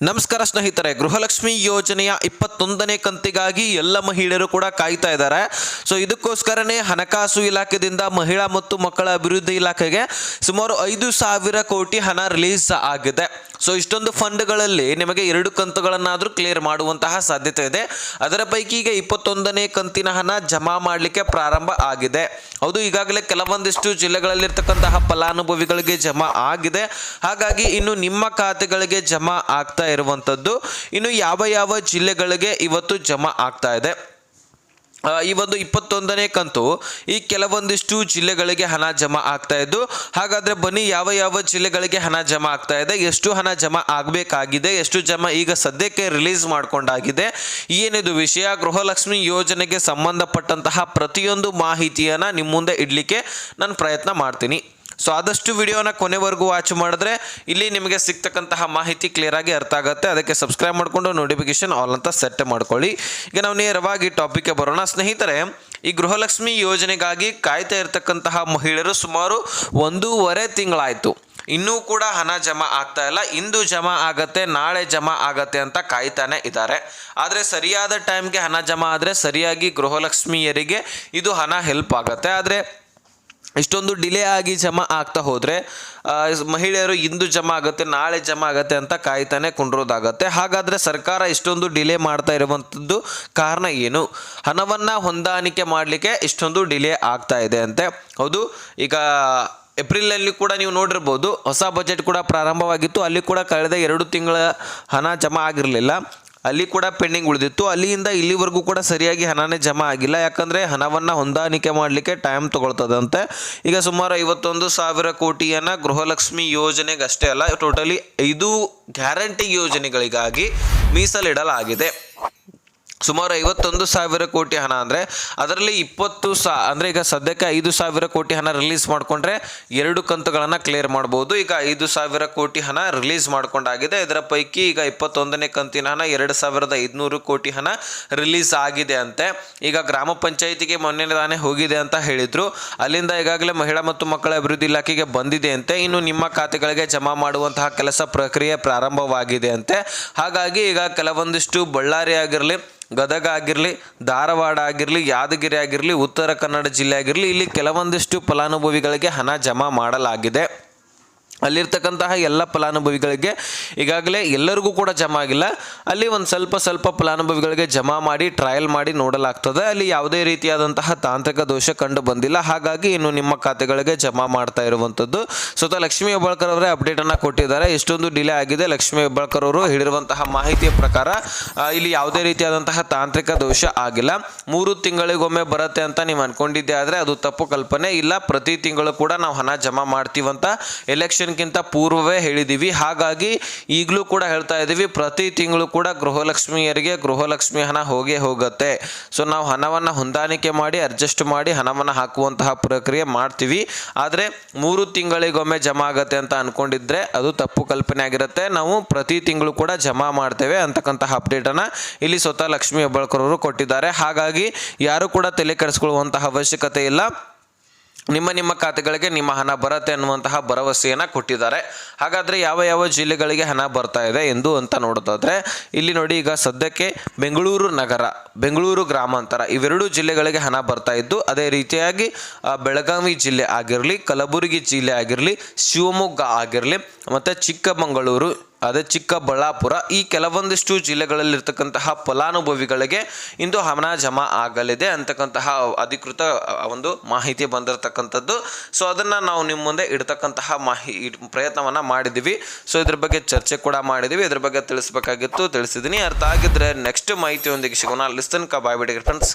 ನಮಸ್ಕಾರ ಸ್ನೇಹಿತರೆ, ಗೃಹಲಕ್ಷ್ಮಿ ಯೋಜನೆಯ 21ನೇ ಕಂತಿಗಾಗಿ ಎಲ್ಲ ಮಹಿಳೆಯರು ಕೂಡ ಕಾಯ್ತಾ ಇದ್ದಾರೆ. ಸೊ ಇದಕ್ಕೋಸ್ಕರನೇ ಹಣಕಾಸು ಇಲಾಖೆಯಿಂದ ಮಹಿಳಾ ಮತ್ತು ಮಕ್ಕಳ ಅಭಿವೃದ್ಧಿ ಇಲಾಖೆಗೆ ಸುಮಾರು 5,000 ಕೋಟಿ ಹಣ ರಿಲೀಸ್ ಆಗಿದೆ. ಸೊ ಇಷ್ಟೊಂದು ಫಂಡ್ಗಳಲ್ಲಿ ನಿಮಗೆ 2 ಕಂತುಗಳನ್ನಾದರೂ ಕ್ಲಿಯರ್ ಮಾಡುವಂತಹ ಸಾಧ್ಯತೆ ಇದೆ. ಅದರ ಪೈಕಿ ಈಗ 21ನೇ ಕಂತಿನ ಹಣ ಜಮಾ ಮಾಡಲಿಕ್ಕೆ ಪ್ರಾರಂಭ ಆಗಿದೆ. ಹೌದು, ಈಗಾಗಲೇ ಕೆಲವೊಂದಿಷ್ಟು ಜಿಲ್ಲೆಗಳಲ್ಲಿರ್ತಕ್ಕಂತಹ ಫಲಾನುಭವಿಗಳಿಗೆ ಜಮಾ ಆಗಿದೆ. ಹಾಗಾಗಿ ಇನ್ನು ನಿಮ್ಮ ಖಾತೆಗಳಿಗೆ ಜಮಾ ಆಗ್ತಾ ಇರುವಂಥದ್ದು ಇನ್ನು ಯಾವ ಜಿಲ್ಲೆಗಳಿಗೆ ಇವತ್ತು ಜಮಾ ಆಗ್ತಾ ಇದೆ. ಈ ಒಂದು 21ನೇ ಕಂತು ಈ ಕೆಲವೊಂದಿಷ್ಟು ಜಿಲ್ಲೆಗಳಿಗೆ ಹಣ ಜಮಾ ಆಗ್ತಾ ಇದ್ದು, ಹಾಗಾದರೆ ಬನ್ನಿ ಯಾವ ಜಿಲ್ಲೆಗಳಿಗೆ ಹಣ ಜಮಾ ಆಗ್ತಾ ಇದೆ, ಎಷ್ಟು ಹಣ ಜಮಾ ಆಗಬೇಕಾಗಿದೆ, ಎಷ್ಟು ಜಮಾ ಈಗ ಸದ್ಯಕ್ಕೆ ರಿಲೀಸ್ ಮಾಡ್ಕೊಂಡಾಗಿದೆ, ಏನಿದು ವಿಷಯ, ಗೃಹಲಕ್ಷ್ಮಿ ಯೋಜನೆಗೆ ಸಂಬಂಧಪಟ್ಟಂತಹ ಪ್ರತಿಯೊಂದು ಮಾಹಿತಿಯನ್ನು ನಿಮ್ಮ ಮುಂದೆ ಇಡಲಿಕ್ಕೆ ನಾನು ಪ್ರಯತ್ನ ಮಾಡ್ತೀನಿ. ಸೊ ಆದಷ್ಟು ವಿಡಿಯೋನ ಕೊನೆವರೆಗೂ ವಾಚ್ ಮಾಡಿದ್ರೆ ಇಲ್ಲಿ ನಿಮಗೆ ಸಿಗ್ತಕ್ಕಂತಹ ಮಾಹಿತಿ ಕ್ಲಿಯರ್ ಆಗಿ ಅರ್ಥ ಆಗುತ್ತೆ. ಅದಕ್ಕೆ ಸಬ್ಸ್ಕ್ರೈಬ್ ಮಾಡಿಕೊಂಡು ನೋಟಿಫಿಕೇಶನ್ ಆಲ್ ಅಂತ ಸೆಟ್ ಮಾಡ್ಕೊಳ್ಳಿ. ಈಗ ನಾವು ನೇರವಾಗಿ ಟಾಪಿಕ್ಗೆ ಬರೋಣ. ಸ್ನೇಹಿತರೆ, ಈ ಗೃಹಲಕ್ಷ್ಮಿ ಯೋಜನೆಗಾಗಿ ಕಾಯ್ತಾ ಇರತಕ್ಕಂತಹ ಮಹಿಳೆಯರು ಸುಮಾರು 1.5 ತಿಂಗಳಾಯಿತು. ಇನ್ನೂ ಕೂಡ ಹಣ ಜಮಾ ಆಗ್ತಾ ಇಲ್ಲ. ಇಂದು ಜಮಾ ಆಗತ್ತೆ, ನಾಳೆ ಜಮಾ ಆಗತ್ತೆ ಅಂತ ಕಾಯ್ತಾನೆ ಇದ್ದಾರೆ. ಆದರೆ ಸರಿಯಾದ ಟೈಮ್ಗೆ ಹಣ ಜಮಾ ಆದರೆ ಸರಿಯಾಗಿ ಗೃಹಲಕ್ಷ್ಮಿಯರಿಗೆ ಇದು ಹಣ ಹೆಲ್ಪ್ ಆಗುತ್ತೆ. ಆದರೆ ಇಷ್ಟೊಂದು ಡಿಲೇ ಆಗಿ ಜಮಾ ಆಗ್ತಾ ಹೋದರೆ ಮಹಿಳೆಯರು ಇಂದು ಜಮಾ ಆಗುತ್ತೆ, ನಾಳೆ ಜಮಾ ಆಗುತ್ತೆ ಅಂತ ಕಾಯ್ತಾನೆ ಕುಂಡ್ರೋದಾಗತ್ತೆ. ಹಾಗಾದರೆ ಸರ್ಕಾರ ಇಷ್ಟೊಂದು ಡಿಲೇ ಮಾಡ್ತಾ ಇರುವಂಥದ್ದು ಕಾರಣ ಏನು? ಹಣವನ್ನು ಹೊಂದಾಣಿಕೆ ಮಾಡಲಿಕ್ಕೆ ಇಷ್ಟೊಂದು ಡಿಲೇ ಆಗ್ತಾ ಇದೆ ಅಂತೆ. ಹೌದು, ಈಗ ಏಪ್ರಿಲಲ್ಲಿ ಕೂಡ ನೀವು ನೋಡಿರ್ಬೋದು, ಹೊಸ ಬಜೆಟ್ ಕೂಡ ಪ್ರಾರಂಭವಾಗಿತ್ತು. ಅಲ್ಲಿ ಕೂಡ ಕಳೆದ 2 ತಿಂಗಳ ಹಣ ಜಮಾ ಆಗಿರಲಿಲ್ಲ, ಅಲ್ಲಿ ಕೂಡ ಪೆಂಡಿಂಗ್ ಉಳಿದಿತ್ತು. ಅಲ್ಲಿಂದ ಇಲ್ಲಿವರೆಗೂ ಕೂಡ ಸರಿಯಾಗಿ ಹಣನೇ ಜಮಾ ಆಗಿಲ್ಲ. ಯಾಕಂದರೆ ಹಣವನ್ನು ಹೊಂದಾಣಿಕೆ ಮಾಡಲಿಕ್ಕೆ ಟೈಮ್ ತೊಗೊಳ್ತದಂತೆ. ಈಗ ಸುಮಾರು 51,000 ಕೋಟಿಯನ್ನು ಗೃಹಲಕ್ಷ್ಮಿ ಯೋಜನೆಗೆ ಅಷ್ಟೇ ಅಲ್ಲ, ಟೋಟಲಿ 5 ಗ್ಯಾರಂಟಿ ಯೋಜನೆಗಳಿಗಾಗಿ ಮೀಸಲಿಡಲಾಗಿದೆ. ಸುಮಾರು 51,000 ಕೋಟಿ ಹಣ ಅಂದರೆ ಅದರಲ್ಲಿ 20,000 ಅಂದರೆ ಈಗ ಸದ್ಯಕ್ಕೆ 5,000 ಕೋಟಿ ಹಣ ರಿಲೀಸ್ ಮಾಡಿಕೊಂಡ್ರೆ 2 ಕಂತುಗಳನ್ನು ಕ್ಲಿಯರ್ ಮಾಡ್ಬೋದು. ಈಗ 5,000 ಕೋಟಿ ಹಣ ರಿಲೀಸ್ ಮಾಡ್ಕೊಂಡಾಗಿದೆ. ಇದರ ಪೈಕಿ ಈಗ 21ನೇ ಕಂತಿನ ಹಣ 2,500 ಕೋಟಿ ಹಣ ರಿಲೀಸ್ ಆಗಿದೆ ಅಂತೆ. ಈಗ ಗ್ರಾಮ ಪಂಚಾಯಿತಿಗೆ ಮೊನ್ನೆ ಹೋಗಿದೆ ಅಂತ ಹೇಳಿದರು. ಅಲ್ಲಿಂದ ಈಗಾಗಲೇ ಮಹಿಳಾ ಮತ್ತು ಮಕ್ಕಳ ಅಭಿವೃದ್ಧಿ ಇಲಾಖೆಗೆ ಬಂದಿದೆ ಅಂತೆ. ಇನ್ನು ನಿಮ್ಮ ಖಾತೆಗಳಿಗೆ ಜಮಾ ಮಾಡುವಂತಹ ಕೆಲಸ ಪ್ರಕ್ರಿಯೆ ಪ್ರಾರಂಭವಾಗಿದೆ ಅಂತೆ. ಹಾಗಾಗಿ ಈಗ ಕೆಲವೊಂದಿಷ್ಟು ಬಳ್ಳಾರಿ ಆಗಿರಲಿ, ಗದಗ ಆಗಿರಲಿ, ಧಾರವಾಡ ಆಗಿರಲಿ, ಯಾದಗಿರಿ ಆಗಿರಲಿ, ಉತ್ತರ ಕನ್ನಡ ಜಿಲ್ಲೆ ಆಗಿರಲಿ, ಇಲ್ಲಿ ಕೆಲವೊಂದಿಷ್ಟು ಫಲಾನುಭವಿಗಳಿಗೆ ಹಣ ಜಮಾ ಮಾಡಲಾಗಿದೆ. ಅಲ್ಲಿರ್ತಕ್ಕಂತಹ ಎಲ್ಲ ಫಲಾನುಭವಿಗಳಿಗೆ ಈಗಾಗಲೇ ಎಲ್ಲರಿಗೂ ಕೂಡ ಜಮಾ ಆಗಿಲ್ಲ. ಅಲ್ಲಿ ಒಂದು ಸ್ವಲ್ಪ ಫಲಾನುಭವಿಗಳಿಗೆ ಜಮಾ ಮಾಡಿ ಟ್ರಯಲ್ ಮಾಡಿ ನೋಡಲಾಗ್ತದೆ. ಅಲ್ಲಿ ಯಾವುದೇ ರೀತಿಯಾದಂತಹ ತಾಂತ್ರಿಕ ದೋಷ ಕಂಡು ಬಂದಿಲ್ಲ. ಹಾಗಾಗಿ ಇನ್ನು ನಿಮ್ಮ ಖಾತೆಗಳಿಗೆ ಜಮಾ ಮಾಡ್ತಾ ಇರುವಂಥದ್ದು. ಸ್ವತಃ ಲಕ್ಷ್ಮೀ ಹೆಬ್ಬಾಳ್ಕರ್ ಅವರೇ ಅಪ್ಡೇಟನ್ನು ಕೊಟ್ಟಿದ್ದಾರೆ. ಎಷ್ಟೊಂದು ಡಿಲೇ ಆಗಿದೆ. ಲಕ್ಷ್ಮೀ ಹೆಬ್ಬಾಳ್ಕರ್ ಅವರು ಹೇಳಿರುವಂತಹ ಮಾಹಿತಿಯ ಪ್ರಕಾರ ಇಲ್ಲಿ ಯಾವುದೇ ರೀತಿಯಾದಂತಹ ತಾಂತ್ರಿಕ ದೋಷ ಆಗಿಲ್ಲ. 3 ತಿಂಗಳಿಗೊಮ್ಮೆ ಬರುತ್ತೆ ಅಂತ ನೀವು ಅನ್ಕೊಂಡಿದ್ದೆ ಆದರೆ ಅದು ತಪ್ಪು ಕಲ್ಪನೆ. ಇಲ್ಲ, ಪ್ರತಿ ತಿಂಗಳು ಕೂಡ ನಾವು ಹಣ ಜಮಾ ಮಾಡ್ತೀವಂತ ಎಲೆಕ್ಷನ್ ಕಿಂತ ಪೂರ್ವವೇ ಹೇಳಿದ್ದೀವಿ. ಹಾಗಾಗಿ ಈಗಲೂ ಕೂಡ ಹೇಳ್ತಾ ಇದ್ದೀವಿ, ಪ್ರತಿ ತಿಂಗಳು ಕೂಡ ಗೃಹಲಕ್ಷ್ಮಿಯರಿಗೆ ಗೃಹಲಕ್ಷ್ಮಿ ಹಣ ಹೋಗುತ್ತೆ. ಸೊ ನಾವು ಹಣವನ್ನು ಹೊಂದಾಣಿಕೆ ಮಾಡಿ ಅಡ್ಜಸ್ಟ್ ಮಾಡಿ ಹಣವನ್ನು ಹಾಕುವಂತಹ ಪ್ರಕ್ರಿಯೆ ಮಾಡ್ತೀವಿ. ಆದರೆ 3 ತಿಂಗಳಿಗೊಮ್ಮೆ ಜಮಾ ಆಗುತ್ತೆ ಅಂತ ಅನ್ಕೊಂಡಿದ್ರೆ ಅದು ತಪ್ಪು ಕಲ್ಪನೆ ಆಗಿರುತ್ತೆ. ನಾವು ಪ್ರತಿ ತಿಂಗಳು ಕೂಡ ಜಮಾ ಮಾಡ್ತೇವೆ ಅಂತಕ್ಕಂತಹ ಅಪ್ಡೇಟನ್ನು ಇಲ್ಲಿ ಸ್ವತಃ ಲಕ್ಷ್ಮೀ ಹೆಬ್ಬಾಳ್ಕರ್ ಅವರು ಕೊಟ್ಟಿದ್ದಾರೆ. ಹಾಗಾಗಿ ಯಾರು ಕೂಡ ತಲೆ ಕೆಡಿಸ್ಕೊಳ್ಳುವಂತಹ ಅವಶ್ಯಕತೆ ಇಲ್ಲ. ನಿಮ್ಮ ಖಾತೆಗಳಿಗೆ ನಿಮ್ಮ ಹಣ ಬರುತ್ತೆ ಅನ್ನುವಂತಹ ಭರವಸೆಯನ್ನು ಕೊಟ್ಟಿದ್ದಾರೆ. ಹಾಗಾದರೆ ಯಾವ ಜಿಲ್ಲೆಗಳಿಗೆ ಹಣ ಬರ್ತಾ ಇದೆ ಎಂದು ಅಂತ ನೋಡೋದಾದರೆ ಇಲ್ಲಿ ನೋಡಿ, ಈಗ ಸದ್ಯಕ್ಕೆ ಬೆಂಗಳೂರು ನಗರ, ಬೆಂಗಳೂರು ಗ್ರಾಮಾಂತರ ಇವೆರಡು ಜಿಲ್ಲೆಗಳಿಗೆ ಹಣ ಬರ್ತಾ ಇದ್ದು, ಅದೇ ರೀತಿಯಾಗಿ ಬೆಳಗಾವಿ ಜಿಲ್ಲೆ ಆಗಿರಲಿ, ಕಲಬುರಗಿ ಜಿಲ್ಲೆ ಆಗಿರಲಿ, ಶಿವಮೊಗ್ಗ ಆಗಿರಲಿ, ಮತ್ತು ಚಿಕ್ಕಮಗಳೂರು, ಅದೇ ಚಿಕ್ಕಬಳ್ಳಾಪುರ, ಈ ಕೆಲವೊಂದಿಷ್ಟು ಜಿಲ್ಲೆಗಳಲ್ಲಿರ್ತಕ್ಕಂತಹ ಫಲಾನುಭವಿಗಳಿಗೆ ಇಂದು ಹಣ ಜಮಾ ಆಗಲಿದೆ ಅಂತಕ್ಕಂತಹ ಅಧಿಕೃತ ಒಂದು ಮಾಹಿತಿ ಬಂದಿರತಕ್ಕಂಥದ್ದು. ಸೊ ಅದನ್ನು ನಾವು ನಿಮ್ಮ ಮುಂದೆ ಇಡ್ತಕ್ಕಂತಹ ಪ್ರಯತ್ನವನ್ನು ಮಾಡಿದ್ದೀವಿ. ಸೊ ಇದ್ರ ಬಗ್ಗೆ ಚರ್ಚೆ ಕೂಡ ಮಾಡಿದ್ದೀವಿ. ಇದ್ರ ಬಗ್ಗೆ ತಿಳಿಸ್ಬೇಕಾಗಿತ್ತು, ತಿಳಿಸಿದ್ದೀನಿ. ಅರ್ಥ ಆಗಿದ್ರೆ ನೆಕ್ಸ್ಟ್ ಮಾಹಿತಿಯೊಂದಿಗೆ ಸಿಗೋಣ. ಲಿಸ್ಟನ್ ಬಾಯ್ ಬಿಡಿ ಫ್ರೆಂಡ್ಸ್.